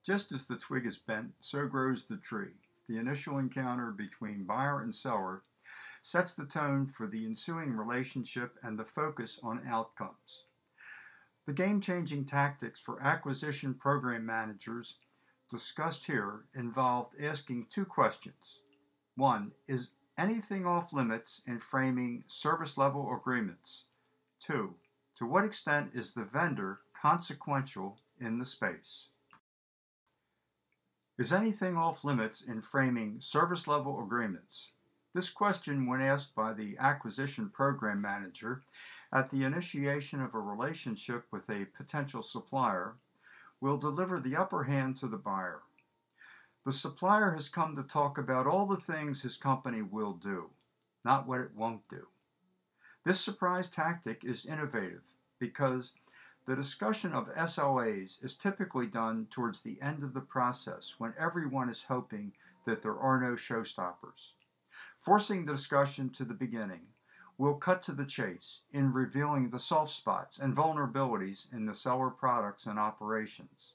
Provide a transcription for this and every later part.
Just as the twig is bent, so grows the tree. The initial encounter between buyer and seller sets the tone for the ensuing relationship and the focus on outcomes. The game-changing tactics for acquisition program managers discussed here involved asking two questions. One, is anything off limits in framing service level agreements? Two, to what extent is the vendor consequential in the space? Is anything off limits in framing service level agreements? This question, when asked by the acquisition program manager at the initiation of a relationship with a potential supplier, will deliver the upper hand to the buyer. The supplier has come to talk about all the things his company will do, not what it won't do. This surprise tactic is innovative because the discussion of SLAs is typically done towards the end of the process when everyone is hoping that there are no showstoppers. Forcing the discussion to the beginning will cut to the chase in revealing the soft spots and vulnerabilities in the seller products and operations.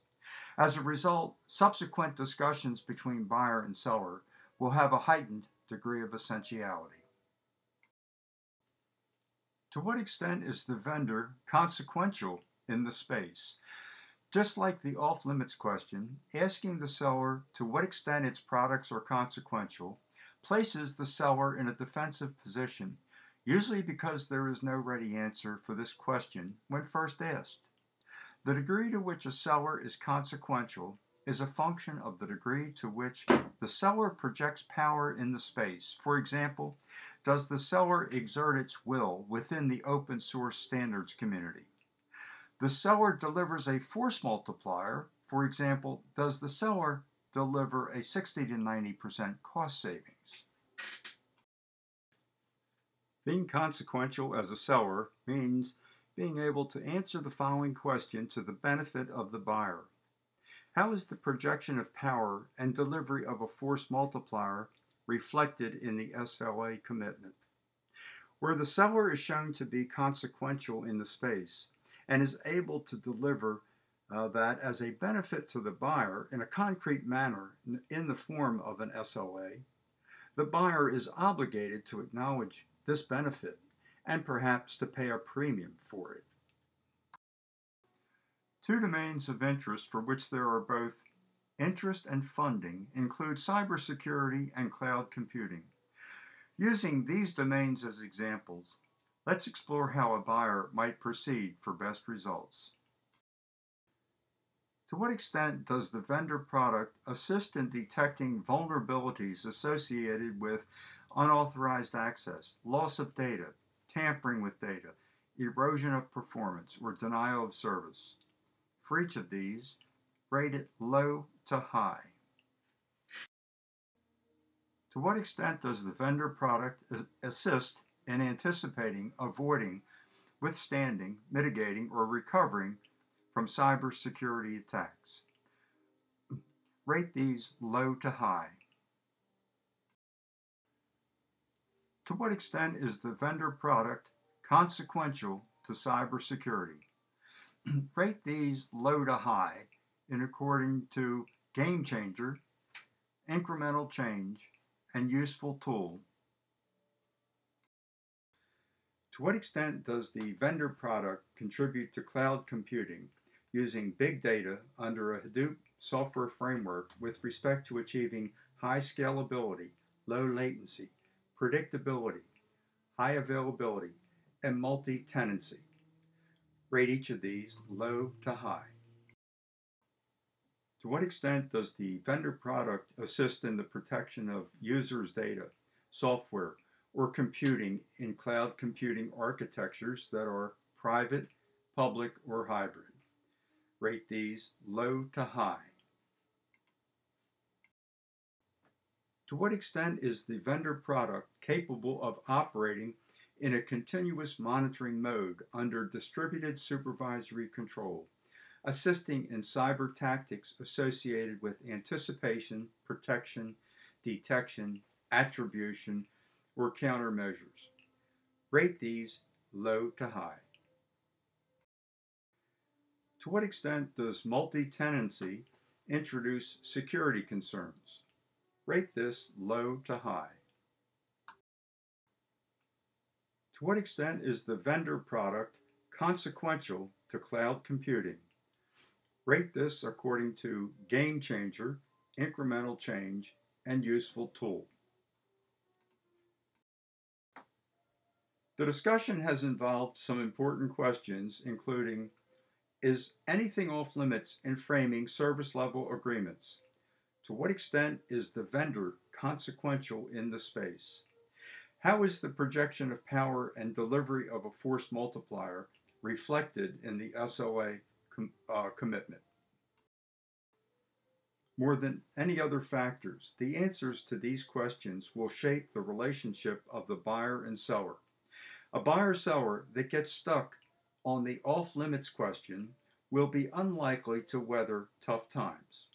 As a result, subsequent discussions between buyer and seller will have a heightened degree of essentiality. To what extent is the vendor consequential in the space? Just like the off-limits question, asking the seller to what extent its products are consequential places the seller in a defensive position, usually because there is no ready answer for this question when first asked. The degree to which a seller is consequential is a function of the degree to which the seller projects power in the space. For example, does the seller exert its will within the open source standards community? The seller delivers a force multiplier. For example, does the seller deliver a 60 to 90% cost savings? Being consequential as a seller means being able to answer the following question to the benefit of the buyer. How is the projection of power and delivery of a force multiplier reflected in the SLA commitment? Where the seller is shown to be consequential in the space and is able to deliver that as a benefit to the buyer in a concrete manner in the form of an SLA, the buyer is obligated to acknowledge this benefit and perhaps to pay a premium for it. Two domains of interest for which there are both interest and funding include cybersecurity and cloud computing. Using these domains as examples, let's explore how a buyer might proceed for best results. To what extent does the vendor product assist in detecting vulnerabilities associated with unauthorized access, loss of data, tampering with data, erosion of performance, or denial of service? For each of these, rate it low to high. To what extent does the vendor product assist in anticipating, avoiding, withstanding, mitigating, or recovering from cybersecurity attacks? Rate these low to high. To what extent is the vendor product consequential to cybersecurity? Rate these low to high in according to game changer, incremental change, and useful tool. To what extent does the vendor product contribute to cloud computing using big data under a Hadoop software framework with respect to achieving high scalability, low latency, predictability, high availability, and multi-tenancy? Rate each of these low to high. To what extent does the vendor product assist in the protection of users' data, software, or computing in cloud computing architectures that are private, public, or hybrid? Rate these low to high. To what extent is the vendor product capable of operating in a continuous monitoring mode under distributed supervisory control, assisting in cyber tactics associated with anticipation, protection, detection, attribution, or countermeasures? Rate these low to high. To what extent does multi-tenancy introduce security concerns. Rate this low to high. To what extent is the vendor product consequential to cloud computing? Rate this according to game changer, incremental change, and useful tool. The discussion has involved some important questions, including: is anything off limits in framing service level agreements? To what extent is the vendor consequential in the space? How is the projection of power and delivery of a force multiplier reflected in the SLA commitment? More than any other factors, the answers to these questions will shape the relationship of the buyer and seller. A buyer-seller that gets stuck on the off-limits question will be unlikely to weather tough times.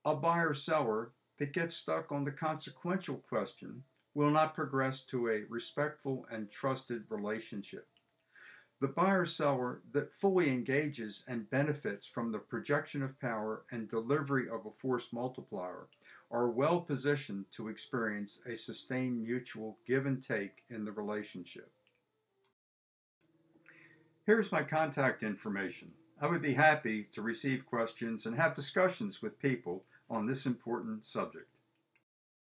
A buyer-seller that gets stuck on the consequential question will not progress to a respectful and trusted relationship. The buyer-seller that fully engages and benefits from the projection of power and delivery of a force multiplier are well positioned to experience a sustained mutual give and take in the relationship. Here's my contact information. I would be happy to receive questions and have discussions with people on this important subject.